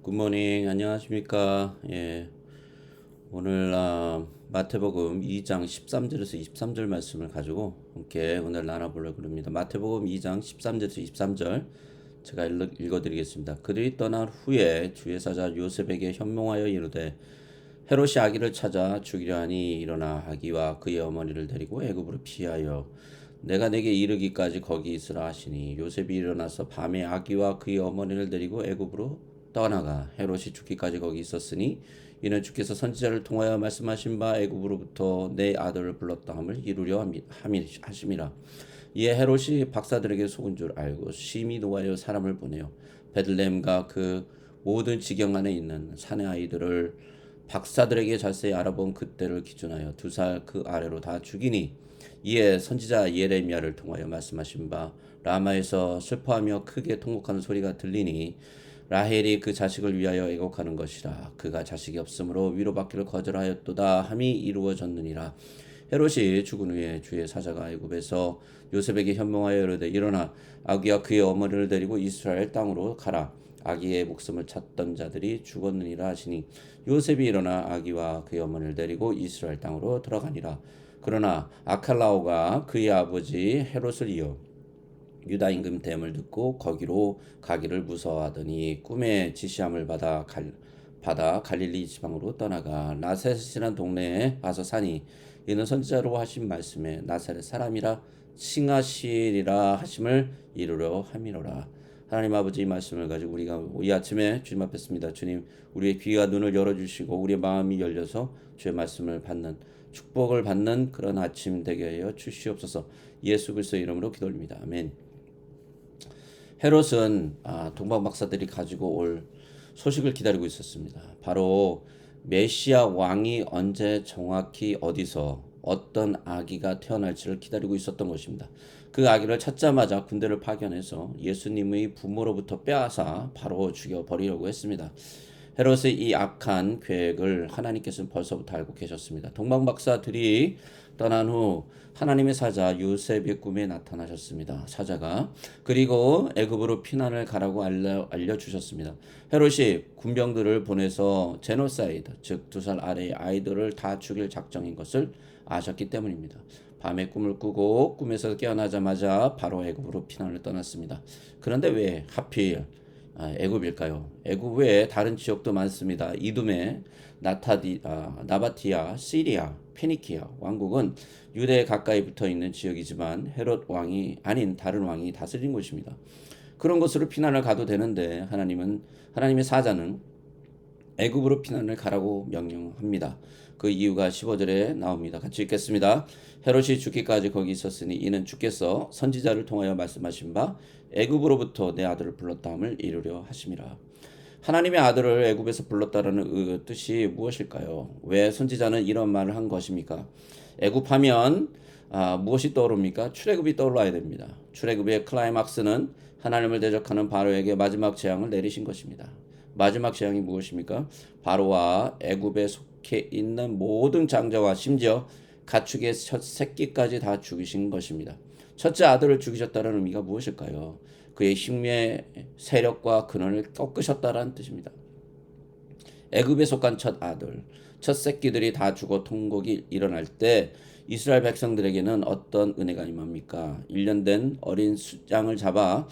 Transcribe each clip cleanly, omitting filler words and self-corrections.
굿모닝 안녕하십니까. 오늘 마태복음 2장 13절에서 23절 말씀을 가지고 함께 오늘 나눠보려고 합니다. 마태복음 2장 13절에서 23절 제가 읽어드리겠습니다. 그들이 떠난 후에 주의 사자 요셉에게 현몽하여 이르되 헤롯이 아기를 찾아 죽이려 하니 일어나 아기와 그의 어머니를 데리고 애굽으로 피하여 내가 내게 이르기까지 거기 있으라 하시니 요셉이 일어나서 밤에 아기와 그의 어머니를 데리고 애굽으로 떠나가 헤롯이 죽기까지 거기 있었으니 이는 주께서 선지자를 통하여 말씀하신 바 애굽으로부터 내 아들을 불렀다 함을 이루려 하심이라. 이에 헤롯이 박사들에게 속은 줄 알고 심히 노하여 사람을 보내어 베들레헴과 그 모든 지경 안에 있는 사내 아이들을 박사들에게 자세히 알아본 그때를 기준하여 2살 그 아래로 다 죽이니 이에 선지자 예레미야를 통하여 말씀하신 바 라마에서 슬퍼하며 크게 통곡하는 소리가 들리니 라헬이 그 자식을 위하여 애곡하는 것이라. 그가 자식이 없으므로 위로받기를 거절하였도다 함이 이루어졌느니라. 헤롯이 죽은 후에 주의 사자가 애굽에서 요셉에게 현몽하여 이르되 일어나 아기와 그의 어머니를 데리고 이스라엘 땅으로 가라. 아기의 목숨을 찾던 자들이 죽었느니라 하시니 요셉이 일어나 아기와 그의 어머니를 데리고 이스라엘 땅으로 들어가니라. 그러나 아칼라오가 그의 아버지 헤롯을 이어 유다 임금 됨을 듣고 거기로 가기를 무서워하더니 꿈에 지시함을 받아 갈릴리 지방으로 떠나가 나사렛이라는 동네에 와서 사니 이는 선지자로 하신 말씀에 나사렛 사람이라 칭하시리라 하심을 이루려 함이로라. 하나님 아버지 말씀을 가지고 우리가 이 아침에 주님 앞에 습니다. 주님, 우리의 귀와 눈을 열어주시고 우리의 마음이 열려서 주의 말씀을 받는 축복을 받는 그런 아침 되게 하여 주시옵소서. 예수 그리스도의 이름으로 기도합니다. 아멘. 헤롯은 동방 박사들이 가지고 올 소식을 기다리고 있었습니다. 바로 메시아 왕이 언제 정확히 어디서 어떤 아기가 태어날지를 기다리고 있었던 것입니다. 그 아기를 찾자마자 군대를 파견해서 예수님의 부모로부터 빼앗아 바로 죽여버리려고 했습니다. 헤롯의 이 악한 계획을 하나님께서는 벌써부터 알고 계셨습니다. 동방 박사들이 떠난 후 하나님의 사자 요셉의 꿈에 나타나셨습니다. 사자가 그리고 애굽으로 피난을 가라고 알려주셨습니다. 헤롯이 군병들을 보내서 제노사이드, 즉 2살 아래의 아이들을 다 죽일 작정인 것을 아셨기 때문입니다. 밤에 꿈을 꾸고 꿈에서 깨어나자마자 바로 애굽으로 피난을 떠났습니다. 그런데 왜 하필 애굽일까요? 애굽 외에 다른 지역도 많습니다. 이둠에 나바티아, 시리아, 페니키아 왕국은 유대에 가까이 붙어 있는 지역이지만 헤롯 왕이 아닌 다른 왕이 다스린 곳입니다. 그런 곳으로 피난을 가도 되는데 하나님의 사자는 애굽으로 피난을 가라고 명령합니다. 그 이유가 15절에 나옵니다. 같이 읽겠습니다. 헤롯이 죽기까지 거기 있었으니 이는 주께서 선지자를 통하여 말씀하신 바 애굽으로부터 내 아들을 불렀다 함을 이루려 하심이라. 하나님의 아들을 애굽에서 불렀다라는 뜻이 무엇일까요? 왜 선지자는 이런 말을 한 것입니까? 애굽하면 무엇이 떠오릅니까? 출애굽이 떠올라야 됩니다. 출애굽의 클라이막스는 하나님을 대적하는 바로에게 마지막 재앙을 내리신 것입니다. 마지막 재앙이 무엇입니까? 바로와 애굽에 속해 있는 모든 장자와 심지어 가축의 첫 새끼까지 다 죽이신 것입니다. 첫째 아들을 죽이셨다는 의미가 무엇일까요? 그의 힘의 세력과 근원을 꺾으셨다는 뜻입니다. 애굽에 속한 첫 아들, 첫 새끼들이 다 죽어 통곡이 일어날 때 이스라엘 백성들에게는 어떤 은혜가 임합니까? 1년 된 어린 양을 잡아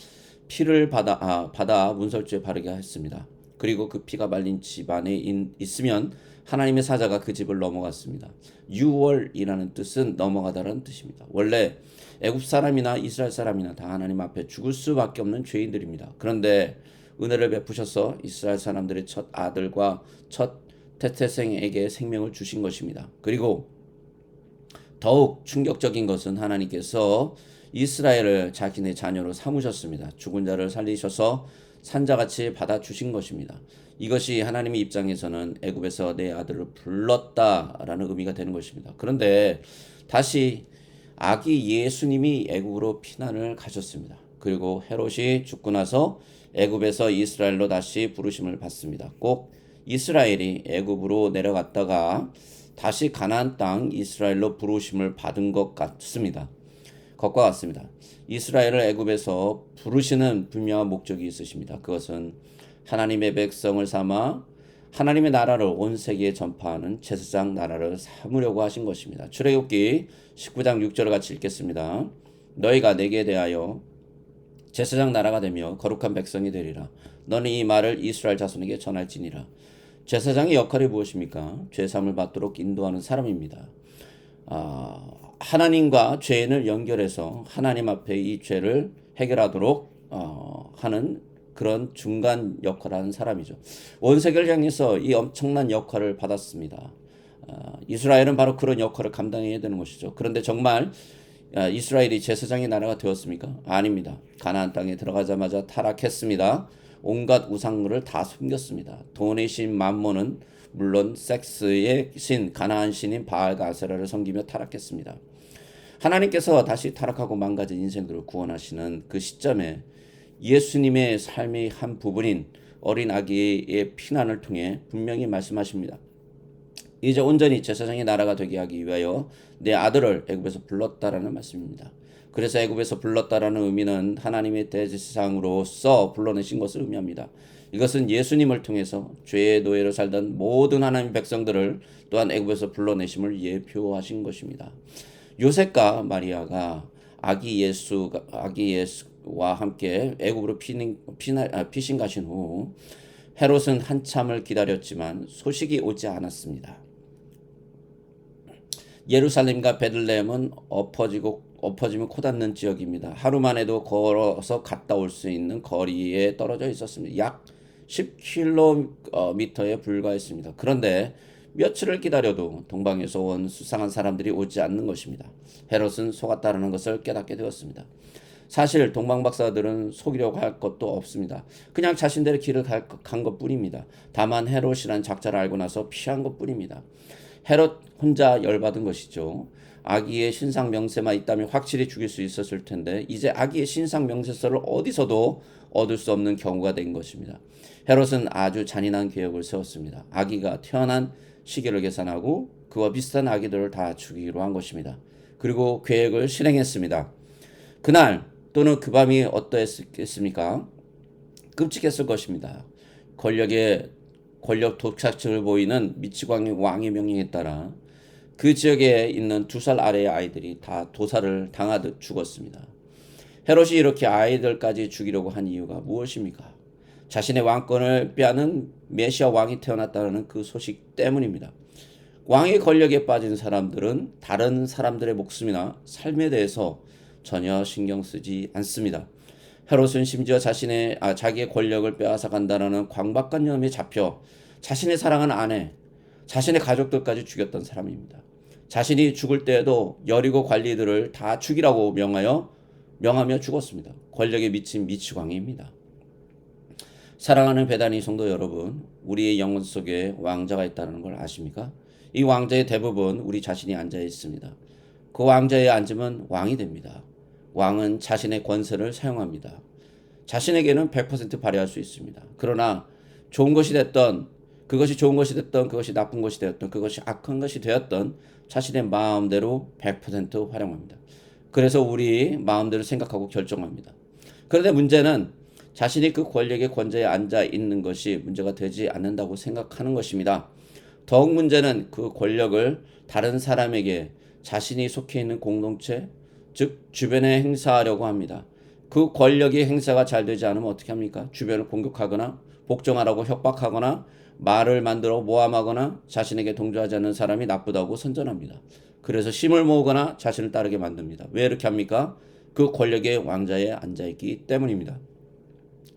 피를 받아 문설주에 바르게 했습니다. 그리고 그 피가 말린 집안에 있으면 하나님의 사자가 그 집을 넘어갔습니다. 유월이라는 뜻은 넘어가다라는 뜻입니다. 원래 애굽 사람이나 이스라엘 사람이나 다 하나님 앞에 죽을 수밖에 없는 죄인들입니다. 그런데 은혜를 베푸셔서 이스라엘 사람들의 첫 아들과 첫 태생에게 생명을 주신 것입니다. 그리고 더욱 충격적인 것은 하나님께서 이스라엘을 자기네 자녀로 삼으셨습니다. 죽은 자를 살리셔서 산자같이 받아주신 것입니다. 이것이 하나님의 입장에서는 애굽에서 내 아들을 불렀다라는 의미가 되는 것입니다. 그런데 다시 아기 예수님이 애굽으로 피난을 가셨습니다. 그리고 헤롯이 죽고 나서 애굽에서 이스라엘로 다시 부르심을 받습니다. 꼭 이스라엘이 애굽으로 내려갔다가 다시 가나안 땅 이스라엘로 부르심을 받은 것 같습니다. 것과 같습니다. 이스라엘을 애굽에서 부르시는 분명한 목적이 있으십니다. 그것은 하나님의 백성을 삼아 하나님의 나라를 온 세계에 전파하는 제사장 나라를 삼으려고 하신 것입니다. 출애굽기 19장 6절을 같이 읽겠습니다. 너희가 내게 대하여 제사장 나라가 되며 거룩한 백성이 되리라. 너는 이 말을 이스라엘 자손에게 전할지니라. 제사장의 역할이 무엇입니까? 죄사함을 받도록 인도하는 사람입니다. 하나님과 죄인을 연결해서 하나님 앞에 이 죄를 해결하도록 하는 그런 중간 역할을 하는 사람이죠. 온 세계를 향해서 이 엄청난 역할을 받았습니다. 이스라엘은 바로 그런 역할을 감당해야 되는 것이죠. 그런데 정말 이스라엘이 제사장의 나라가 되었습니까? 아닙니다. 가나안 땅에 들어가자마자 타락했습니다. 온갖 우상물을 다 숨겼습니다. 돈의 신 맘몬은 물론 섹스의 신 가나안 신인 바알과 아세라를 섬기며 타락했습니다. 하나님께서 다시 타락하고 망가진 인생들을 구원하시는 그 시점에 예수님의 삶의 한 부분인 어린 아기의 피난을 통해 분명히 말씀하십니다. 이제 온전히 제사장의 나라가 되게 하기 위하여 내 아들을 애굽에서 불렀다라는 말씀입니다. 그래서 애굽에서 불렀다라는 의미는 하나님의 대제사장으로서 불러내신 것을 의미합니다. 이것은 예수님을 통해서 죄의 노예로 살던 모든 하나님의 백성들을 또한 애굽에서 불러내심을 예표하신 것입니다. 요셉과 마리아가 아기 예수와 함께 애굽으로 피신 가신 후 헤롯은 한참을 기다렸지만 소식이 오지 않았습니다. 예루살렘과 베들레헴은 엎어지면 코닿는 지역입니다. 하루만 해도 걸어서 갔다 올 수 있는 거리에 떨어져 있었습니다. 약 10km에 불과했습니다. 그런데 며칠을 기다려도 동방에서 온 수상한 사람들이 오지 않는 것입니다. 헤롯은 속았다는 것을 깨닫게 되었습니다. 사실 동방박사들은 속이려고 할 것도 없습니다. 그냥 자신들의 길을 간 것뿐입니다. 다만 헤롯이란 작자를 알고 나서 피한 것뿐입니다. 헤롯 혼자 열받은 것이죠. 아기의 신상 명세만 있다면 확실히 죽일 수 있었을 텐데 이제 아기의 신상 명세서를 어디서도 얻을 수 없는 경우가 된 것입니다. 헤롯은 아주 잔인한 계획을 세웠습니다. 아기가 태어난 시기를 계산하고 그와 비슷한 아기들을 다 죽이기로 한 것입니다. 그리고 계획을 실행했습니다. 그날 또는 그 밤이 어떠했겠습니까? 끔찍했을 것입니다. 권력 독착증을 보이는 미치광이 왕의 명령에 따라 그 지역에 있는 2살 아래의 아이들이 다 도살을 당하듯 죽었습니다. 헤롯이 이렇게 아이들까지 죽이려고 한 이유가 무엇입니까? 자신의 왕권을 빼앗는 메시아 왕이 태어났다는 그 소식 때문입니다. 왕의 권력에 빠진 사람들은 다른 사람들의 목숨이나 삶에 대해서 전혀 신경 쓰지 않습니다. 헤롯은 심지어 자기의 권력을 빼앗아 간다는 광박관념에 잡혀 자신의 사랑하는 아내, 자신의 가족들까지 죽였던 사람입니다. 자신이 죽을 때에도 여리고 관리들을 다 죽이라고 명하며 죽었습니다. 권력에 미친 미치광이입니다. 사랑하는 베다니 성도 여러분, 우리의 영혼 속에 왕자가 있다는 걸 아십니까? 이 왕자의 대부분 우리 자신이 앉아 있습니다. 그 왕자에 앉으면 왕이 됩니다. 왕은 자신의 권세를 사용합니다. 자신에게는 100% 발휘할 수 있습니다. 그러나 좋은 것이 됐던, 그것이 좋은 것이 됐던, 그것이 나쁜 것이 되었던, 그것이 악한 것이 되었던 자신의 마음대로 100% 활용합니다. 그래서 우리 마음대로 생각하고 결정합니다. 그런데 문제는 자신이 그 권력의 권좌에 앉아 있는 것이 문제가 되지 않는다고 생각하는 것입니다. 더욱 문제는 그 권력을 다른 사람에게 자신이 속해 있는 공동체, 즉 주변에 행사하려고 합니다. 그 권력의 행사가 잘 되지 않으면 어떻게 합니까? 주변을 공격하거나 복종하라고 협박하거나 말을 만들어 모함하거나 자신에게 동조하지 않는 사람이 나쁘다고 선전합니다. 그래서 힘을 모으거나 자신을 따르게 만듭니다. 왜 이렇게 합니까? 그 권력의 왕자에 앉아있기 때문입니다.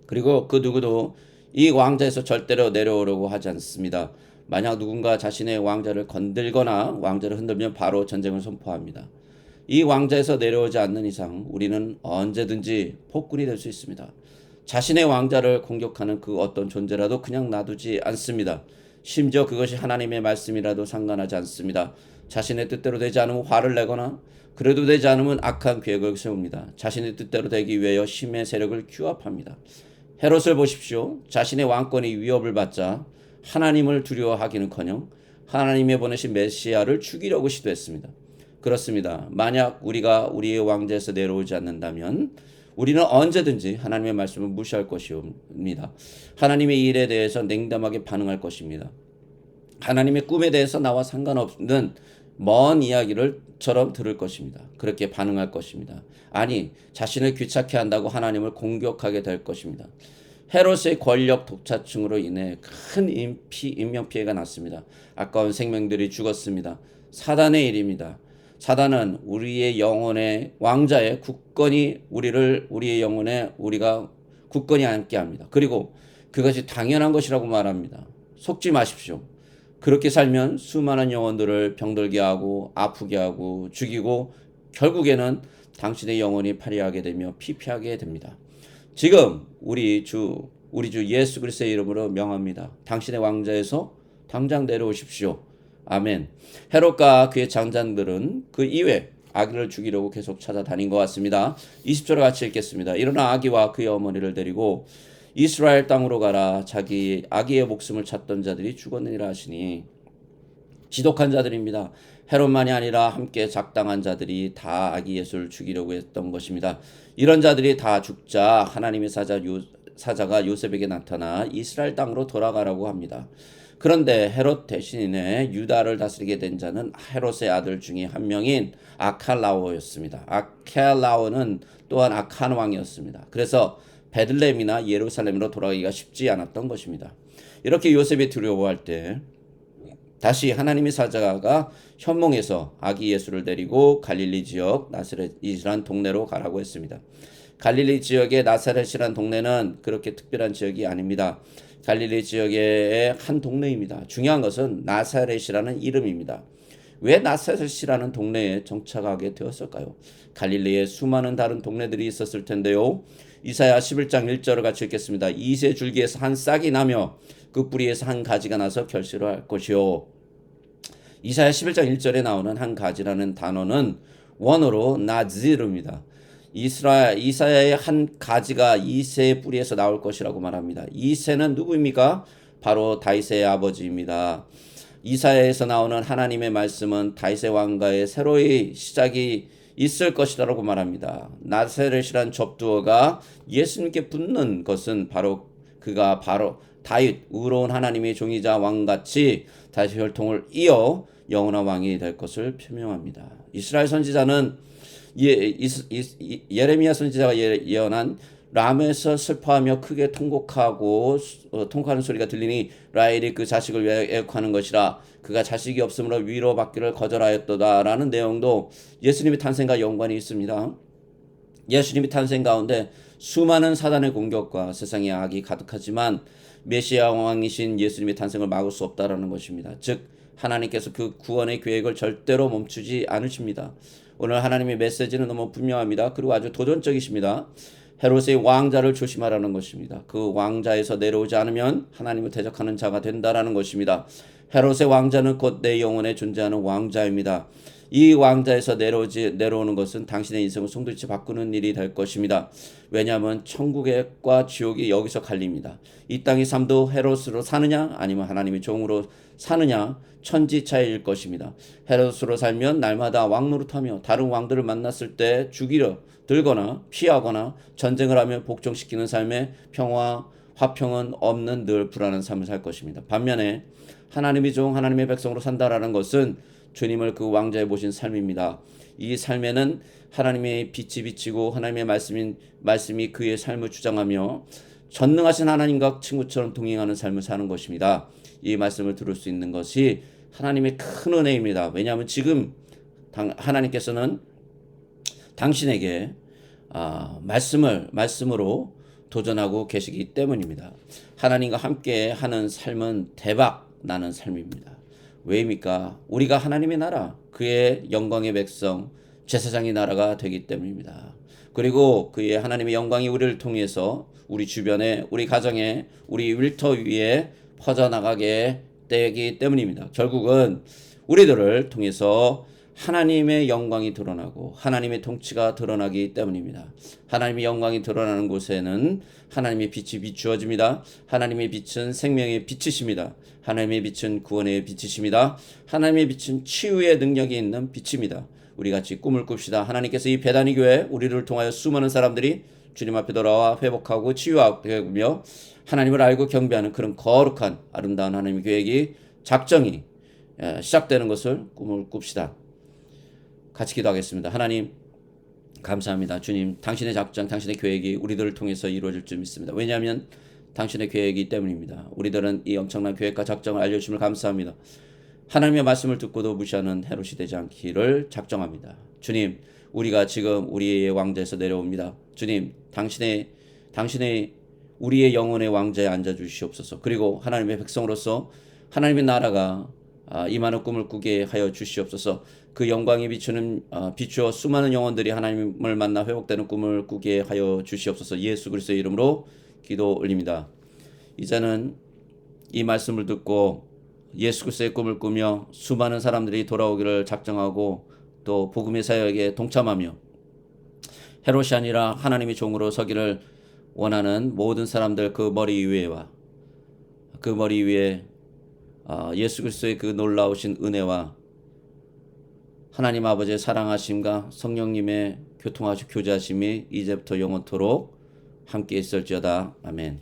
그리고 그 누구도 이 왕자에서 절대로 내려오려고 하지 않습니다. 만약 누군가 자신의 왕자를 건들거나 왕자를 흔들면 바로 전쟁을 선포합니다. 이 왕자에서 내려오지 않는 이상 우리는 언제든지 폭군이 될 수 있습니다. 자신의 왕자를 공격하는 그 어떤 존재라도 그냥 놔두지 않습니다. 심지어 그것이 하나님의 말씀이라도 상관하지 않습니다. 자신의 뜻대로 되지 않으면 화를 내거나 그래도 되지 않으면 악한 계획을 세웁니다. 자신의 뜻대로 되기 위하여 힘의 세력을 규합합니다. 헤롯을 보십시오. 자신의 왕권이 위협을 받자 하나님을 두려워하기는커녕 하나님의 보내신 메시아를 죽이려고 시도했습니다. 그렇습니다. 만약 우리가 우리의 왕좌에서 내려오지 않는다면 우리는 언제든지 하나님의 말씀을 무시할 것입니다. 하나님의 일에 대해서 냉담하게 반응할 것입니다. 하나님의 꿈에 대해서 나와 상관없는 먼 이야기를처럼 들을 것입니다. 그렇게 반응할 것입니다. 아니, 자신을 귀찮게 한다고 하나님을 공격하게 될 것입니다. 헤롯의 권력 독차층으로 인해 큰 인명피해가 났습니다. 아까운 생명들이 죽었습니다. 사단의 일입니다. 사단은 우리의 영혼의 왕자의 굳건히 우리의 영혼에 우리가 굳건히 앉게 합니다. 그리고 그것이 당연한 것이라고 말합니다. 속지 마십시오. 그렇게 살면 수많은 영혼들을 병들게 하고 아프게 하고 죽이고 결국에는 당신의 영혼이 파리하게 되며 피폐하게 됩니다. 지금 우리 주 예수 그리스도의 이름으로 명합니다. 당신의 왕좌에서 당장 내려오십시오. 아멘. 헤롯과 그의 장장들은 그 이외 아기를 죽이려고 계속 찾아다닌 것 같습니다. 20절을 같이 읽겠습니다. 일어나 아기와 그의 어머니를 데리고 이스라엘 땅으로 가라. 자기 아기의 목숨을 찾던 자들이 죽었느니라 하시니, 지독한 자들입니다. 헤롯만이 아니라 함께 작당한 자들이 다 아기 예수를 죽이려고 했던 것입니다. 이런 자들이 다 죽자 하나님의 사자가 요셉에게 나타나 이스라엘 땅으로 돌아가라고 합니다. 그런데 헤롯 대신에 유다를 다스리게 된 자는 헤롯의 아들 중에 한 명인 아칼라오였습니다. 아칼라오는 또한 악한 왕이었습니다. 그래서 베들레헴이나 예루살렘으로 돌아가기가 쉽지 않았던 것입니다. 이렇게 요셉이 두려워할 때 다시 하나님의 사자가 현몽에서 아기 예수를 데리고 갈릴리 지역 나사렛이란 동네로 가라고 했습니다. 갈릴리 지역의 나사렛이란 동네는 그렇게 특별한 지역이 아닙니다. 갈릴리 지역의 한 동네입니다. 중요한 것은 나사렛이라는 이름입니다. 왜 나사렛이라는 동네에 정착하게 되었을까요? 갈릴리에 수많은 다른 동네들이 있었을 텐데요. 이사야 11장 1절을 같이 읽겠습니다. 이새 줄기에서 한 싹이 나며 그 뿌리에서 한 가지가 나서 결실을 할 것이요. 이사야 11장 1절에 나오는 한 가지라는 단어는 원어로 나지르입니다. 이사야의 한 가지가 이새의 뿌리에서 나올 것이라고 말합니다. 이새는 누구입니까? 바로 다윗의 아버지입니다. 이사야에서 나오는 하나님의 말씀은 다윗의 왕가의 새로이 시작이 있을 것이라고 말합니다. 나사렛이란 접두어가 예수님께 붙는 것은 그가 바로 다윗, 의로운 하나님의 종이자 왕같이 다윗의 혈통을 이어 영원한 왕이 될 것을 표명합니다. 이스라엘 선지자는 예레미야 선지자가 예언한 람에서 슬퍼하며 크게 통곡하고 통곡하는 소리가 들리니 라헬이 그 자식을 애곡하는 것이라. 그가 자식이 없으므로 위로받기를 거절하였도다라는 내용도 예수님의 탄생과 연관이 있습니다. 예수님의 탄생 가운데 수많은 사단의 공격과 세상의 악이 가득하지만 메시아 왕이신 예수님의 탄생을 막을 수 없다라는 것입니다. 즉 하나님께서 그 구원의 계획을 절대로 멈추지 않으십니다. 오늘 하나님의 메시지는 너무 분명합니다. 그리고 아주 도전적이십니다. 헤롯의 왕자를 조심하라는 것입니다. 그 왕자에서 내려오지 않으면 하나님을 대적하는 자가 된다라는 것입니다. 헤롯의 왕자는 곧 내 영혼에 존재하는 왕자입니다. 이 왕자에서 내려오는 것은 당신의 인생을 송두리째 바꾸는 일이 될 것입니다. 왜냐하면 천국과 지옥이 여기서 갈립니다. 이 땅의 삶도 헤롯으로 사느냐 아니면 하나님의 종으로 사느냐 천지 차이일 것입니다. 헤롯으로 살면 날마다 왕 노릇하며 다른 왕들을 만났을 때 죽이려 들거나 피하거나 전쟁을 하며 복종시키는 삶에 평화, 화평은 없는 늘 불안한 삶을 살 것입니다. 반면에 하나님의 종, 하나님의 백성으로 산다라는 것은 주님을 그 왕자에 모신 삶입니다. 이 삶에는 하나님의 빛이 비치고 하나님의 말씀이 그의 삶을 주장하며 전능하신 하나님과 친구처럼 동행하는 삶을 사는 것입니다. 이 말씀을 들을 수 있는 것이 하나님의 큰 은혜입니다. 왜냐하면 지금 하나님께서는 당신에게 말씀으로 도전하고 계시기 때문입니다. 하나님과 함께 하는 삶은 대박 나는 삶입니다. 왜입니까? 우리가 하나님의 나라, 그의 영광의 백성, 제사장의 나라가 되기 때문입니다. 그리고 그의 하나님의 영광이 우리를 통해서 우리 주변에, 우리 가정에, 우리 일터 위에 퍼져나가게 되기 때문입니다. 결국은 우리들을 통해서 하나님의 영광이 드러나고 하나님의 통치가 드러나기 때문입니다. 하나님의 영광이 드러나는 곳에는 하나님의 빛이 비추어집니다. 하나님의 빛은 생명의 빛이십니다. 하나님의 빛은 구원의 빛이십니다. 하나님의 빛은 치유의 능력이 있는 빛입니다. 우리 같이 꿈을 꿉시다. 하나님께서 이 베다니 교회 우리를 통하여 수많은 사람들이 주님 앞에 돌아와 회복하고 치유하며 하나님을 알고 경배하는 그런 거룩한 아름다운 하나님의 계획이 작정이 시작되는 것을 꿈을 꿉시다. 같이 기도하겠습니다. 하나님 감사합니다. 주님, 당신의 작정, 당신의 계획이 우리들을 통해서 이루어질 줄 믿습니다. 왜냐하면 당신의 계획이기 때문입니다. 우리들은 이 엄청난 계획과 작정을 알려주심을 감사합니다. 하나님의 말씀을 듣고도 무시하는 헤롯이 되지 않기를 작정합니다. 주님, 우리가 지금 우리의 왕좌에서 내려옵니다. 주님, 당신의 우리의 영혼의 왕좌에 앉아 주시옵소서. 그리고 하나님의 백성으로서 하나님의 나라가 임하는 꿈을 꾸게 하여 주시옵소서. 그 영광이 비추어 수많은 영혼들이 하나님을 만나 회복되는 꿈을 꾸게 하여 주시옵소서. 예수 그리스도의 이름으로 기도 올립니다. 이제는 이 말씀을 듣고 예수 그리스도의 꿈을 꾸며 수많은 사람들이 돌아오기를 작정하고 또 복음의 사역에 동참하며 헤롯이 아니라 하나님의 종으로 서기를 원하는 모든 사람들 그 머리 위에와 그 머리 위에 예수 그리스도의 그 놀라우신 은혜와 하나님 아버지의 사랑하심과 성령님의 교통하시고 교제하심이 이제부터 영원토록 함께 있을지어다. 아멘.